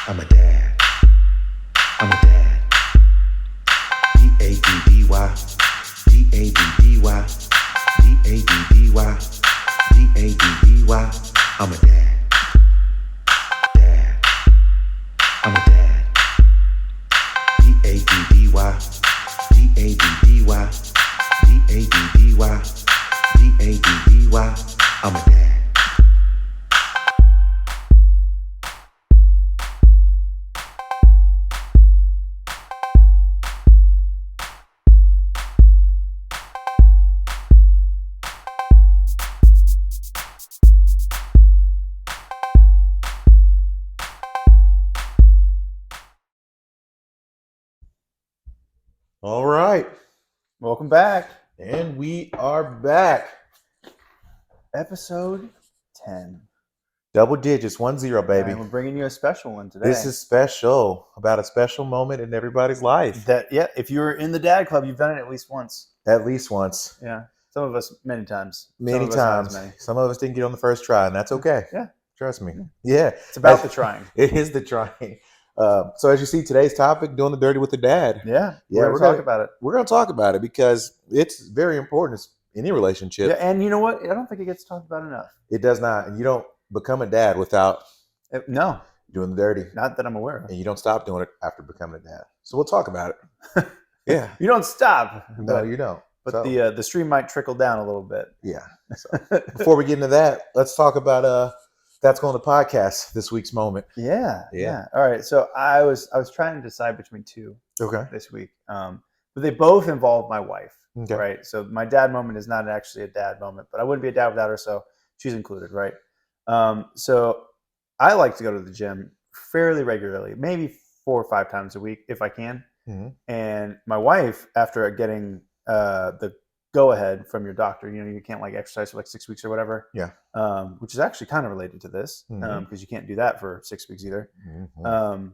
I'm a dad. I'm a dad. D-A-D-D-Y. D-A-D-D-Y. D-A-D-D-Y. D-A-D-D-Y. I'm a dad. Dad. I'm a dad. D-A-D-D-Y. D-A-D-D-Y. D-A-D-D-Y. D-A-D-D-Y. I'm a dad. All right. Welcome back. And we are back. Episode 10. Double digits, 1-0, baby. And we're bringing you a special one today. This is special, about a special moment in everybody's life. If you're in the dad club, you've done it at least once. At least once. Yeah. Some of us many times. Many times. Some of us didn't get on the first try, and that's okay. Yeah. Trust me. Yeah. It's about the trying. It is the trying. So as you see, today's topic, doing the dirty with the dad. Yeah. Yeah, we're going to talk about it. We're going to talk about it because it's very important in any relationship. Yeah, and you know what? I don't think it gets talked about enough. It does not. And you don't become a dad without no, doing the dirty. not that I'm aware of. And you don't stop doing it after becoming a dad. So we'll talk about it. Yeah. You don't stop. No, you don't. But So, the stream might trickle down a little bit. yeah. So before we get into that, let's talk about That's Going to Podcast, this week's moment. Yeah. Yeah. All right. So I was trying to decide between two Okay. this week. But they both involve my wife. Okay. Right. So my dad moment is not actually a dad moment, but I wouldn't be a dad without her. So she's included. Right. So I like to go to the gym fairly regularly, maybe 4 or 5 times a week if I can. Mm-hmm. And my wife, after getting the go ahead from your doctor, you can't like exercise for like 6 weeks or whatever. Yeah. Which is actually kind of related to this because you can't do that for 6 weeks either. Mm-hmm.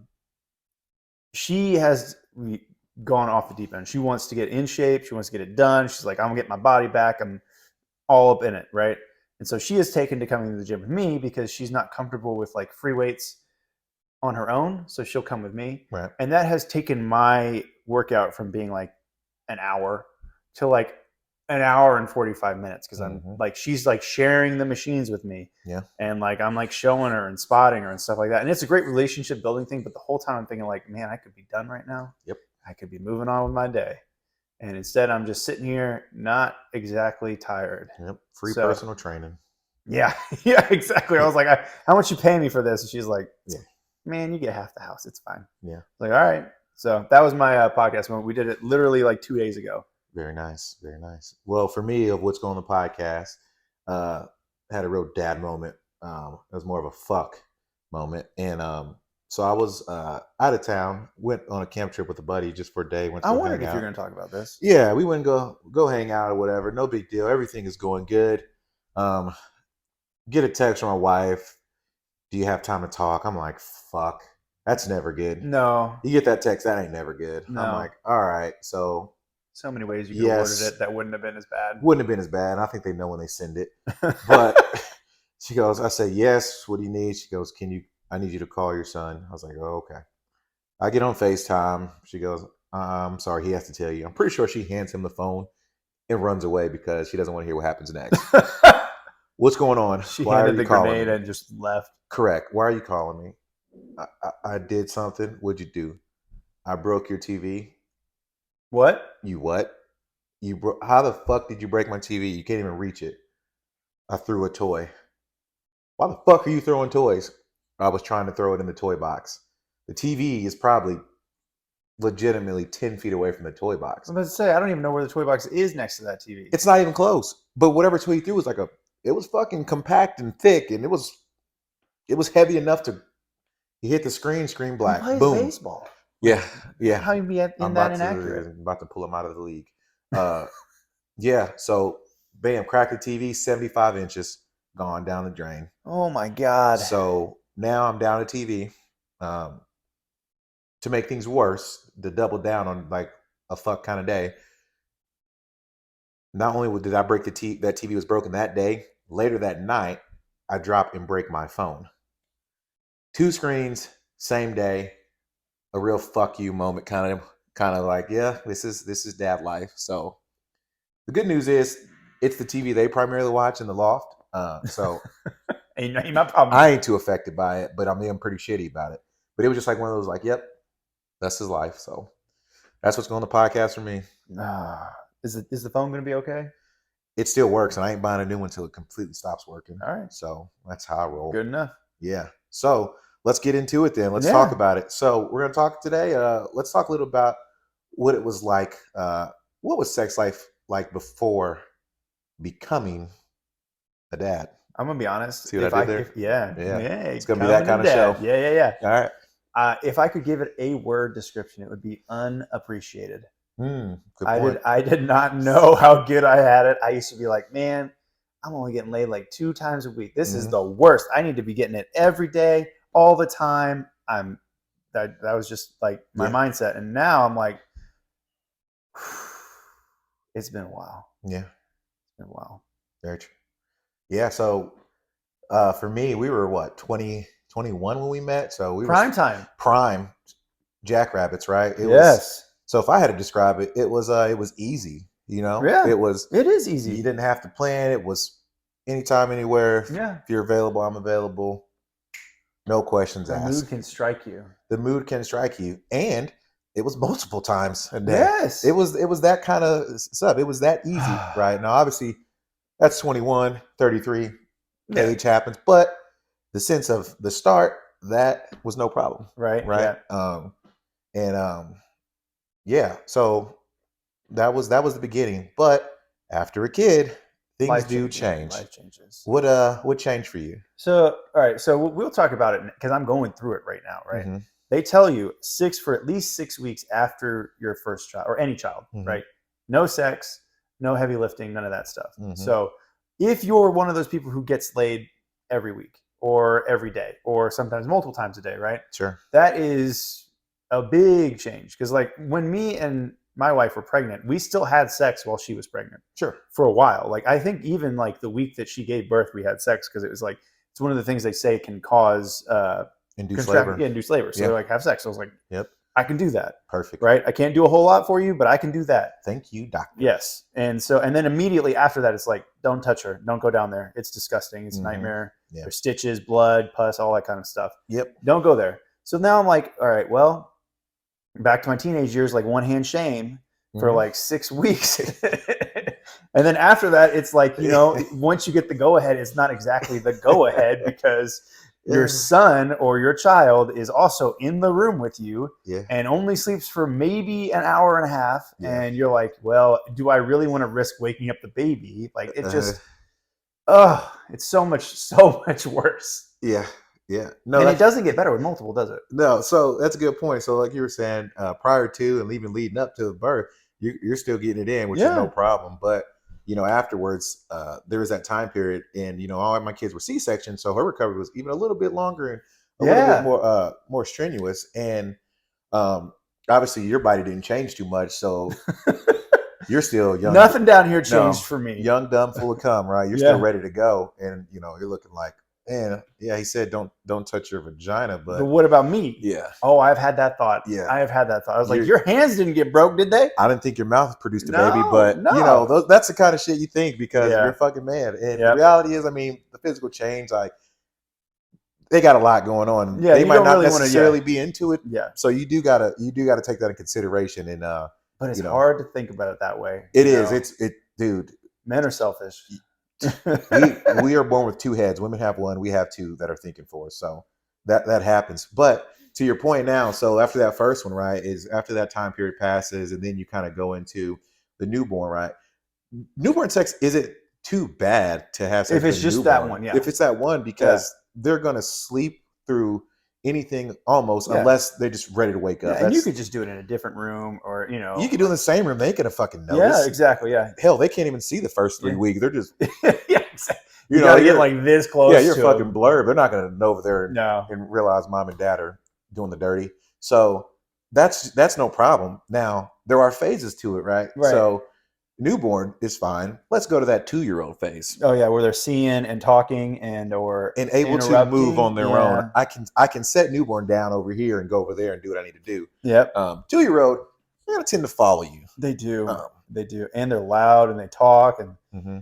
She has gone off the deep end. She wants to get in shape. She wants to get it done. She's like, I'm gonna get my body back. I'm all up in it, right? And so she has taken to coming to the gym with me because she's not comfortable with like free weights on her own. So she'll come with me. Right. And that has taken my workout from being like an hour to like an hour and 45 minutes because I'm like, she's like sharing the machines with me. Yeah. And like, I'm like showing her and spotting her and stuff like that. And it's a great relationship building thing. But the whole time I'm thinking like, man, I could be done right now. Yep. I could be moving on with my day. And instead I'm just sitting here, not exactly tired. Yep. Free personal training. Yeah. Yeah, exactly. I was like, how much you pay me for this? And she's like, yeah, man, you get half the house. It's fine. Yeah. Like, all right. So that was my podcast moment. We did it literally like 2 days ago. Very nice. Very nice. Well, for me, of what's going on the podcast, had a real dad moment. It was more of a fuck moment. And so I was out of town, went on a camp trip with a buddy just for a day. I wondered if you're going to talk about this. Yeah, we went and go hang out or whatever. No big deal. Everything is going good. Get a text from my wife. Do you have time to talk? I'm like, fuck. That's never good. No. You get that text, that ain't never good. No. I'm like, all right. So many ways you could have worded it that wouldn't have been as bad. Wouldn't have been as bad. I think they know when they send it. But she goes, I say, yes. What do you need? She goes, I need you to call your son. I was like, oh, okay. I get on FaceTime. She goes, I'm sorry, he has to tell you. I'm pretty sure she hands him the phone and runs away because she doesn't want to hear what happens next. What's going on? She handed the grenade and just left. Correct. Why are you calling me? I did something. What'd you do? I broke your TV. What? You what? How the fuck did you break my TV? You can't even reach it. I threw a toy. Why the fuck are you throwing toys? I was trying to throw it in the toy box. The TV is probably legitimately 10 feet away from the toy box. I was about to say, I don't even know where the toy box is next to that TV. It's not even close. But whatever toy he threw was it was fucking compact and thick, and it was heavy enough to. He hit the screen black. He plays Boom. baseball. Yeah. How you be that inaccurate? I'm about to pull him out of the league. Yeah. So, bam, cracked the TV, 75 inches, gone down the drain. Oh my God. So now I'm down a TV. To make things worse, to double down on like a fuck kind of day. Not only did I break that TV was broken that day, later that night, I drop and break my phone. 2 screens same day, a real fuck you moment, kind of like, yeah, this is dad life. So the good news is it's the TV they primarily watch in the loft. So Ain't my problem. I ain't too affected by it, but I mean, I'm pretty shitty about it. But it was just like one of those, like, yep, that's his life. So that's what's going on the podcast for me. Is the phone going to be okay? It still works, and I ain't buying a new one until it completely stops working. All right. So that's how I roll. Good enough. Yeah. So let's get into it then. Let's talk about it. So we're going to talk today. Let's talk a little about what it was like. What was sex life like before becoming a dad? I'm gonna be honest. See what I did there? It's gonna be that kind of show. Yeah. All right. If I could give it a word description, it would be unappreciated. Good point. I did not know how good I had it. I used to be like, man, I'm only getting laid like 2 times a week. This is the worst. I need to be getting it every day, all the time. That was just like my mindset. And now I'm like, it's been a while. Yeah. It's been a while. Very true. Yeah. So for me, we were what, 20, 21 when we met. So we prime were time. Prime jackrabbits, right? It was. So if I had to describe it, it was easy, you know? Yeah. It is easy. You didn't have to plan. It was anytime, anywhere. Yeah. If you're available, I'm available. No questions asked. The mood can strike you. The mood can strike you. And it was multiple times a day. Yes. It was that kind of stuff. It was that easy, right? Now, obviously, that's 21, 33. Age happens. But the sense of the start, that was no problem. Right. Yeah. So that was the beginning. But after a kid, things do change. Life changes. What changed for you? So, all right. So we'll talk about it because I'm going through it right now, right? Mm-hmm. They tell you for at least 6 weeks after your first child or any child, right? No sex, no heavy lifting, none of that stuff. So if you're one of those people who gets laid every week or every day or sometimes multiple times a day, right? Sure. That is a big change because like when me and my wife were pregnant, we still had sex while she was pregnant. Sure. For a while. Like I think even like the week that she gave birth, we had sex because it was like, it's one of the things they say can cause induced labor. Yeah, induced labor. So they're like, have sex. So I was like, yep, I can do that. Perfect. Right? I can't do a whole lot for you, but I can do that. Thank you, doctor. Yes. And then immediately after that, it's like, don't touch her. Don't go down there. It's disgusting. It's a nightmare. Yeah. There's stitches, blood, pus, all that kind of stuff. Yep. Don't go there. So now I'm like, all right, well, back to my teenage years, like one hand shame for like 6 weeks. And then after that, it's like, once you get the go ahead, it's not exactly the go ahead because your son or your child is also in the room with you and only sleeps for maybe an hour and a half. Yeah. And you're like, well, do I really want to risk waking up the baby? Like it just, it's so much worse. Yeah. Yeah. No, and it doesn't get better with multiple, does it? No. So that's a good point. So like you were saying, prior to and even leading up to the birth, you're still getting it in, which is no problem. But afterwards, there was that time period, and all my kids were C-section, so her recovery was even a little bit longer and a little bit more strenuous. And obviously, your body didn't change too much, so you're still young. Nothing down here changed for me. Young, dumb, full of cum, right? You're still ready to go, and you're looking like, man, he said don't touch your vagina, but what about me? Yeah. Oh, I've had that thought. Yeah, I have had that thought. I was like, your hands didn't get broke, did they? I didn't think your mouth produced a baby, but that's the kind of shit you think because you're a fucking man. And the reality is, the physical change, like they got a lot going on. Yeah, they might not really necessarily be into it. Yeah. So you do gotta take that in consideration. And but it's hard to think about it that way. It is. Dude. Men are selfish. we are born with 2 heads. Women have 1. We have 2 that are thinking for us. So that happens. But to your point now, so after that first one, right, is after that time period passes, and then you kind of go into the newborn, right? Newborn sex isn't too bad to have sex if it's just newborn. That one, yeah. If it's that one, because they're gonna sleep through anything almost unless they're just ready to wake up. And you could just do it in a different room or you could do it in the same room. They ain't gonna fucking notice. Yeah, exactly. Yeah. Hell, they can't even see the first 3 weeks. They're just exactly. You gotta get like this close. Yeah, you're fucking blurred. They're not gonna know over there and realize mom and dad are doing the dirty. So that's no problem. Now there are phases to it, right? So newborn is fine. Let's go to that 2-year-old phase. Oh yeah, where they're seeing and talking or and able to move on their own. I can set newborn down over here and go over there and do what I need to do. Yep. 2-year-old, they're gonna tend to follow you. They do. They do, and they're loud and they talk and. Mm-hmm.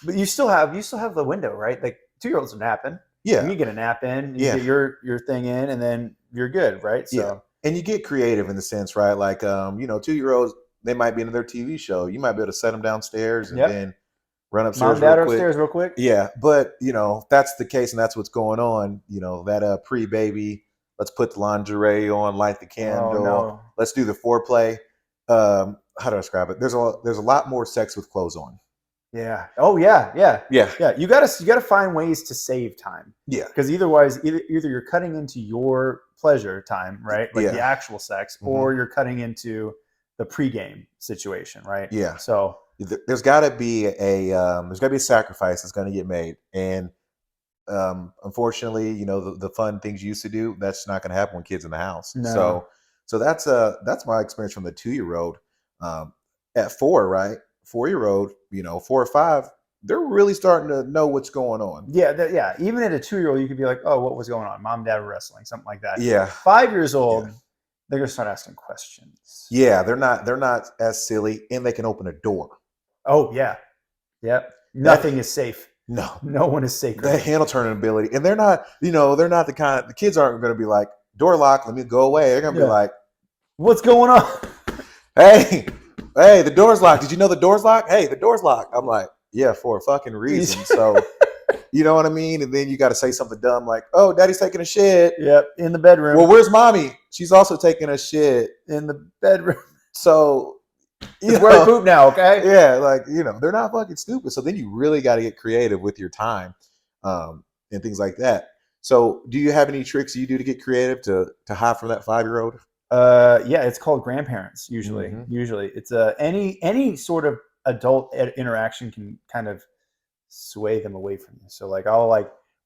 But you still have the window, right? Like 2-year-olds are napping. Yeah, you get a nap in, you get your thing in, and then you're good, right? So and you get creative in the sense, right? Like 2-year-olds, they might be into their TV show. You might be able to set them downstairs and then run upstairs. Mom, Dad, upstairs real quick. Yeah, but if that's the case and that's what's going on, that pre-baby. Let's put the lingerie on, light the candle. Oh, no. Let's do the foreplay. How do I describe it? There's a lot more sex with clothes on. Yeah. Oh yeah. Yeah. You gotta find ways to save time. Yeah. Because either you're cutting into your pleasure time, right? Like the actual sex, or you're cutting into the pregame situation, right? Yeah. So there's got to be a sacrifice that's going to get made, and unfortunately, the fun things you used to do, that's not going to happen when kids in the house. No. So that's my experience from the 2-year-old. At 4, right? 4-year-old, 4 or 5, they're really starting to know what's going on. Yeah. Even at a 2-year-old, you could be like, "Oh, what was going on? Mom, Dad were wrestling, something like that." Yeah. 5 years old, they're gonna start asking questions. Yeah, they're not as silly, and they can open a door. Oh yeah. Nothing is safe. No one is sacred. That handle turning ability, and they're not the kind. The kids aren't going to be like, door lock, let me go away. They're going to be like, what's going on? Hey, the door's locked. Did you know the door's locked? Hey, the door's locked. I'm like, yeah, for a fucking reason. So, you know what I mean? And then you got to say something dumb like, oh, daddy's taking a shit. Yep, in the bedroom. Well, where's mommy? She's also taking a shit in the bedroom. So, wear poop now, okay? Yeah, they're not fucking stupid. So then you really got to get creative with your time and things like that. So do you have any tricks you do to get creative to hide from that 5-year-old? Yeah, it's called grandparents usually. Mm-hmm. Usually it's any sort of adult interaction can kind of sway them away from you. So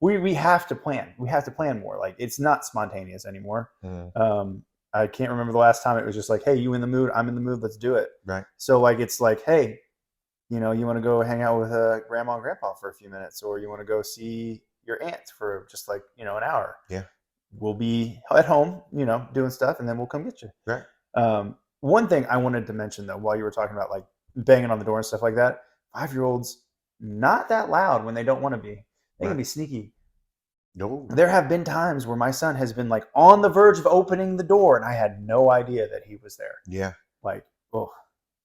we have to plan. We have to plan more. Like it's not spontaneous anymore. Mm-hmm. I can't remember the last time it was just like, hey, you in the mood? I'm in the mood. Let's do it. Right. So it's like, hey, you want to go hang out with grandma and grandpa for a few minutes, or you want to go see your aunt for just an hour. Yeah. We'll be at home, doing stuff, and then we'll come get you. Right. One thing I wanted to mention though, while you were talking about banging on the door and stuff like that, 5-year-olds, not that loud when they don't want to be. They can be sneaky. No. There have been times where my son has been on the verge of opening the door, and I had no idea that he was there. Yeah.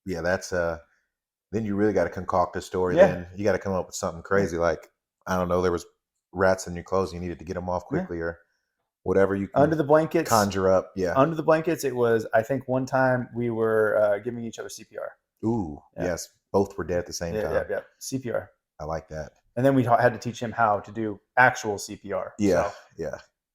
Yeah, that's then you really got to concoct a story. Yeah. Then you got to come up with something crazy. Like, I don't know, there was rats in your clothes. You needed to get them off quickly or whatever you can under the blankets, conjure up. Yeah. Under the blankets. It was, I think one time we were giving each other CPR. Ooh, yes. Both were dead at the same time. Yeah. CPR. I like that. And then we had to teach him how to do actual CPR. Yeah,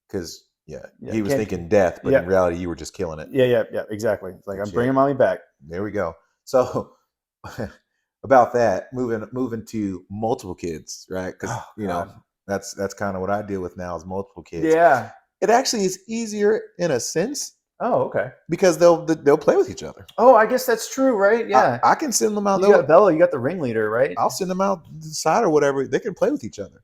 because he was thinking death, but in reality, you were just killing it. Yeah, exactly. It's like, I'm bringing mommy back. There we go. So about that, moving to multiple kids, right? Because that's kind of what I deal with now is multiple kids. Yeah, it actually is easier in a sense. Oh, okay. Because they'll play with each other. Oh, I guess that's true, right? Yeah. I can send them out. You got Bella, you got the ringleader, right? I'll send them out the side or whatever. They can play with each other.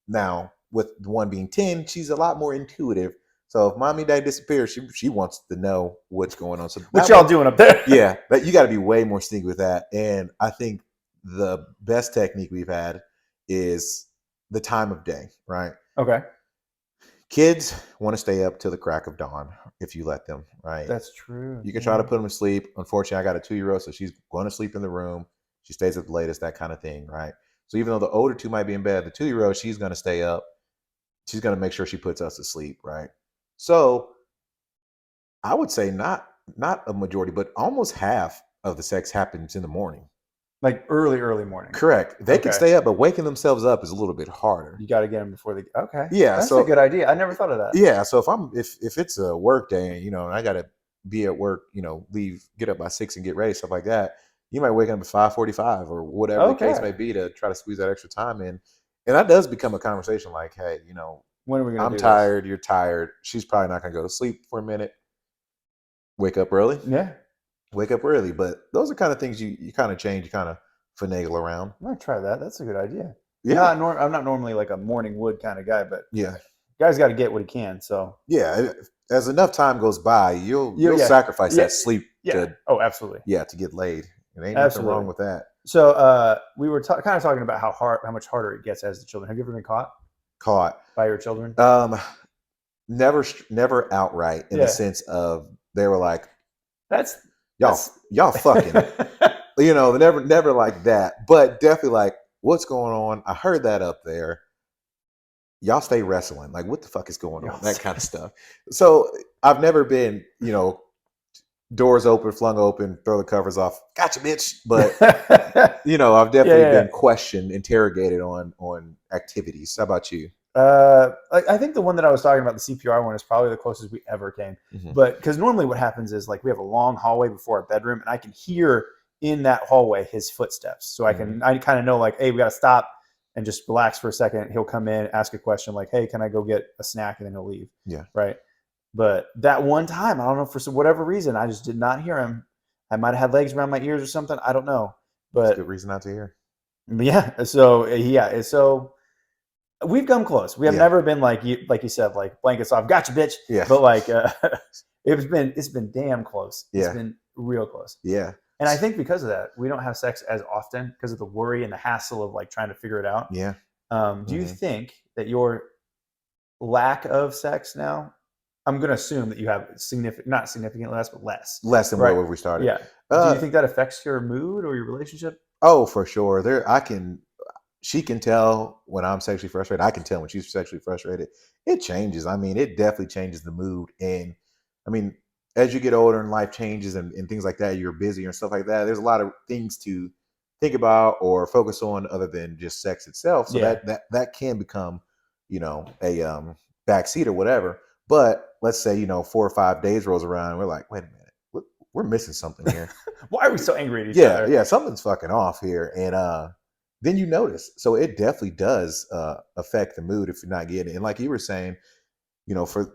Now, with the one being 10, she's a lot more intuitive. So if mommy and dad disappear, she wants to know what's going on. So what y'all doing up there? Yeah, but you got to be way more sneaky with that. And I think the best technique we've had is the time of day, right? Okay. Kids want to stay up till the crack of dawn if you let them, right? That's true. You can try to put them to sleep. Unfortunately, I got a 2-year-old, so she's going to sleep in the room. She stays up the latest, that kind of thing, right? So even though the older two might be in bed, the 2-year-old, she's going to stay up. She's going to make sure she puts us to sleep, right? So I would say not a majority, but almost half of the sex happens in the morning. Like early morning. Correct. They can stay up, but waking themselves up is a little bit harder. You got to get them before they. Okay. Yeah, that's a good idea. I never thought of that. Yeah. So if it's a work day, and I got to be at work, get up by 6 and get ready, stuff like that. You might wake up at 5:45 or whatever the case may be to try to squeeze that extra time in, and that does become a conversation. Like, hey, when are we going to? I'm tired. You're tired. She's probably not going to go to sleep for a minute. Wake up early. Yeah. Wake up early. But those are kind of things you kind of change, you kind of finagle around. I might try that. That's a good idea. Yeah. I'm not normally like a morning wood kind of guy, but Yeah. guy's got to get what he can. So Yeah. As enough time goes by, you'll yeah. sacrifice that sleep to absolutely. Yeah, to get laid. It ain't Absolutely. nothing wrong with that. So we were kind of talking about how much harder it gets as the children. Have you ever been caught by your children? Never outright in the sense of they were like, y'all fucking, never like that, but definitely like, what's going on? I heard that up there. Y'all stay wrestling. Like, what the fuck is going on? That kind of stuff. So I've never been, doors open, flung open, throw the covers off. Gotcha, bitch. But I've definitely been questioned, interrogated on activities. How about you? I think the one that I was talking about, the CPR one, is probably the closest we ever came. Mm-hmm. But because normally what happens is like we have a long hallway before our bedroom, and I can hear in that hallway his footsteps. So I kind of know like, hey, we got to stop and just relax for a second. He'll come in, ask a question like, hey, can I go get a snack? And then he'll leave. Yeah. Right. But that one time, I don't know, for whatever reason, I just did not hear him. I might have had legs around my ears or something. I don't know. But that's a good reason not to hear. Yeah. So we've come close. We have never been like you said, like blankets off, gotcha, bitch. Yeah. But like it's been damn close. Yeah. It's been real close. Yeah. And I think because of that, we don't have sex as often because of the worry and the hassle of like trying to figure it out. Yeah. Do you think that your lack of sex now, I'm going to assume that you have not significantly less, but less than where we started. Yeah. Do you think that affects your mood or your relationship? Oh, for sure. She can tell when I'm sexually frustrated. I can tell when she's sexually frustrated. It changes. I mean, it definitely changes the mood. And I mean, as you get older and life changes and things like that, you're busier and stuff like that. There's a lot of things to think about or focus on other than just sex itself. So that can become, a backseat or whatever. But let's say, 4 or 5 days rolls around and we're like, wait a minute, we're missing something here. Why are we so angry at each other? Yeah, something's fucking off here. And then you notice. So it definitely does affect the mood if you're not getting it. And like you were saying, for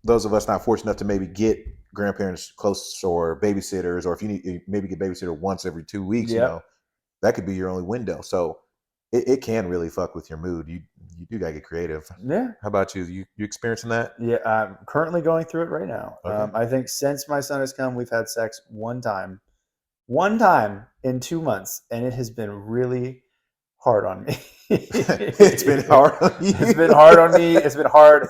those of us not fortunate enough to maybe get grandparents close or babysitters, or if you maybe get babysitter once every 2 weeks, that could be your only window. So it can really fuck with your mood. You do gotta get creative. Yeah. How about you? You experiencing that? Yeah, I'm currently going through it right now. Okay. I think since my son has come, we've had sex one time in 2 months, and it has been really hard on me. It's been hard on you. It's been hard on me. It's been hard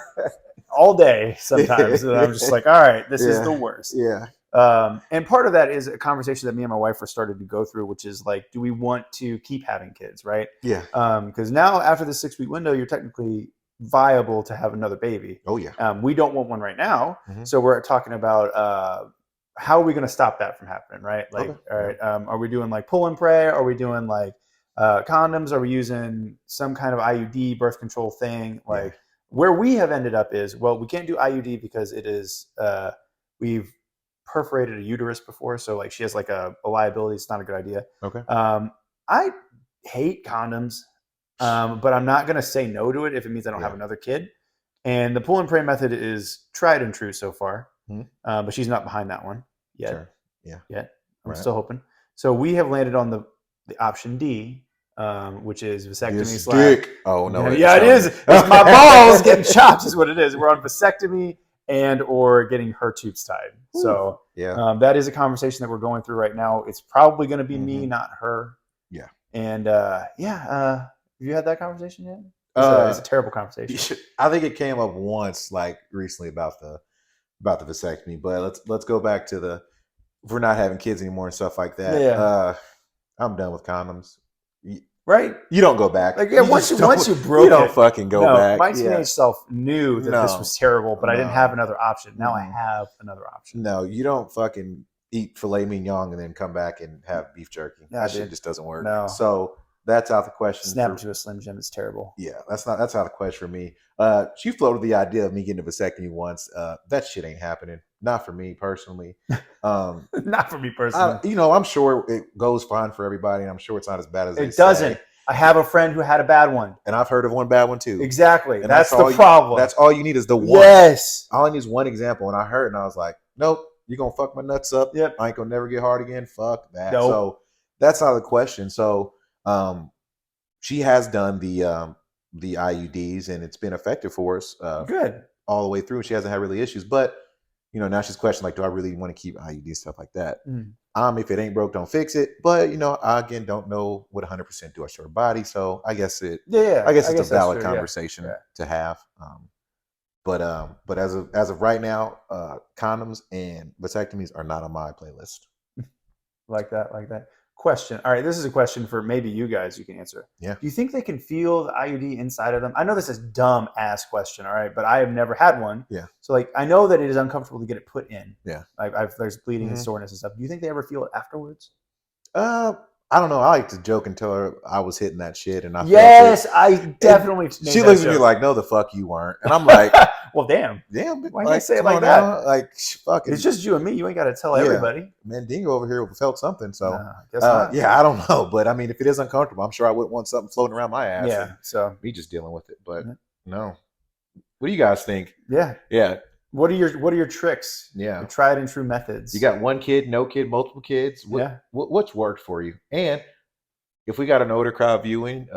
all day sometimes. And I'm just like, all right, this is the worst. Yeah. And part of that is a conversation that me and my wife are starting to go through, which is like, do we want to keep having kids, right? Yeah. Because now after the 6-week window, you're technically viable to have another baby. Oh yeah. We don't want one right now, so we're talking about how are we going to stop that from happening, right? Like, all right, are we doing like pull and pray? Are we doing like condoms? Are we using some kind of IUD birth control thing? Like where we have ended up is, well, we can't do IUD because it is we've perforated a uterus before, so like she has like a liability. It's not a good idea. Okay. I hate condoms, but I'm not going to say no to it if it means I don't have another kid. And the pull and pray method is tried and true so far, but she's not behind that one yet. Sure. Yeah. Yet. I'm still hoping. So we have landed on the option D, which is vasectomy. Dick. Oh no! Yeah, it is. It's my balls getting chopped. Is what it is. We're on vasectomy and or getting her tubes tied. Ooh. So that is a conversation that we're going through right now. It's probably going to be me, not her. Yeah. And have you had that conversation yet? It's a terrible conversation. I think it came up once, like recently, about the vasectomy. But let's go back to if we're not having kids anymore and stuff like that. Yeah. I'm done with condoms. Right? You don't go back. Like once you broke you don't fucking go back. My teenage self knew that this was terrible, but I didn't have another option. Now I have another option. No, you don't fucking eat filet mignon and then come back and have beef jerky. No, that shit just doesn't work. No. So that's out the question. Snap to a Slim Jim. It's terrible. Yeah, that's out the question for me. She floated the idea of me getting a vasectomy once. That shit ain't happening. Not for me personally. Not for me personally. I'm sure it goes fine for everybody, and I'm sure it's not as bad as it doesn't. I have a friend who had a bad one. And I've heard of one bad one too. Exactly. And that's the problem. That's all you need is the one. Yes. All I need is one example. And I heard and I was like, nope, You gonna fuck my nuts up? Yep. I ain't gonna never get hard again. Fuck that. Nope. So that's out of the question. So she has done the IUDs, and it's been effective for us. Good. All the way through. She hasn't had really issues, but now she's questioning like, do I really want to keep IUD stuff like that? If it ain't broke, don't fix it. But I again don't know what 100% do to her body, so I guess it's a valid conversation to have. But as of right now, condoms and vasectomies are not on my playlist. Like that. Question. All right, this is a question for maybe you guys. You can answer. Yeah. Do you think they can feel the IUD inside of them? I know this is a dumb ass question. All right, but I have never had one. Yeah. So like, I know that it is uncomfortable to get it put in. Yeah. There's bleeding and soreness and stuff. Do you think they ever feel it afterwards? I don't know. I like to joke and tell her I was hitting that shit, and I yes, I definitely. She looks at me like, "No, the fuck you weren't," and I'm like, "Well, damn, why can't say it like that? Now? Like, fuck it. It's just you and me. You ain't got to tell everybody." Mandingo over here felt something, so guess not. yeah, I don't know, but I mean, if it is uncomfortable, I'm sure I wouldn't want something floating around my ass. Yeah, so me just dealing with it, but no. What do you guys think? Yeah. What are your tricks? Yeah. Your tried and true methods. You got one kid, no kid, multiple kids. What's worked for you? And if we got an older crowd viewing,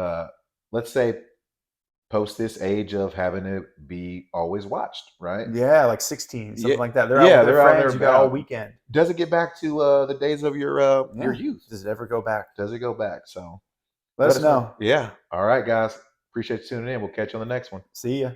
let's say post this age of having to be always watched, right? Yeah, like 16, something like that. They're out with their friends. You got all weekend. Does it get back to the days of your youth? Does it ever go back? Does it go back? So let us know. Yeah. All right, guys. Appreciate you tuning in. We'll catch you on the next one. See ya.